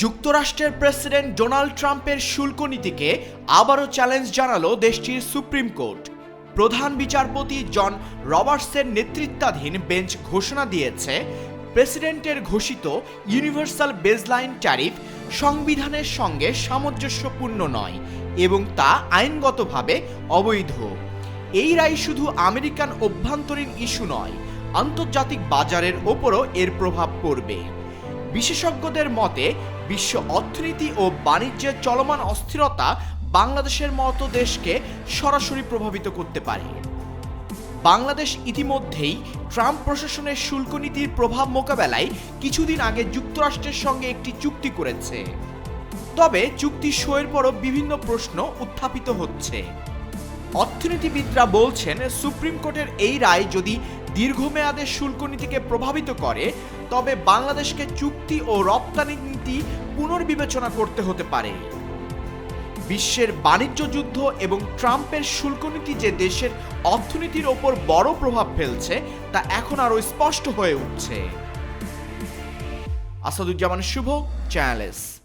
যুক্তরাষ্ট্রের president Donald ট্রাম্পের শুল্ক নীতিকে আবারও চ্যালেঞ্জ জানালো দেশটির সুপ্রিম কোর্ট। প্রধান বিচারপতি জন রবার্টসের নেতৃত্বাধীন বেঞ্চ ঘোষণা দিয়েছে, প্রেসিডেন্টের ঘোষিত ইউনিভার্সাল বেজলাইন ট্যারিফ সংবিধানের সঙ্গে সামঞ্জস্যপূর্ণ নয় এবং তা আইনগতভাবে অবৈধ। এই রায় শুধু আমেরিকান অভ্যন্তরীণ ইস্যু নয়, আন্তর্জাতিক বাজারের ওপরও এর প্রভাব পড়বে। বিশেষজ্ঞদের মতে বিশ্ব অর্থনীতি ও বাণিজ্যের চলমান অস্থিরতা বাংলাদেশের মতো দেশকে সরাসরি প্রভাবিত করতে পারে। বাংলাদেশ ইতিমধ্যেই ট্রাম্প প্রশাসনের শুল্ক নীতির প্রভাব মোকাবেলায় কিছুদিন আগে যুক্তরাষ্ট্রের সঙ্গে একটি চুক্তি করেছে। তবে চুক্তি সইয়ের পরও বিভিন্ন প্রশ্ন উত্থাপিত হচ্ছে। অর্থনীতিবিদরা বলছেন, সুপ্রিম কোর্টের এই রায় যদি দীর্ঘমেয়াদে শুল্ক নীতিকে প্রভাবিত করে, তবে বাংলাদেশকে চুক্তি ও রপ্তানি নীতি পুনর্বিবেচনা করতে হতে পারে। বিশ্বের বাণিজ্য যুদ্ধ এবং ট্রাম্পের শুল্ক নীতি যে দেশের অর্থনীতির ওপর বড় প্রভাব ফেলছে তা এখন আরও স্পষ্ট হয়ে উঠছে। আসাদুজ্জামান শুভ, চ্যানেল এস।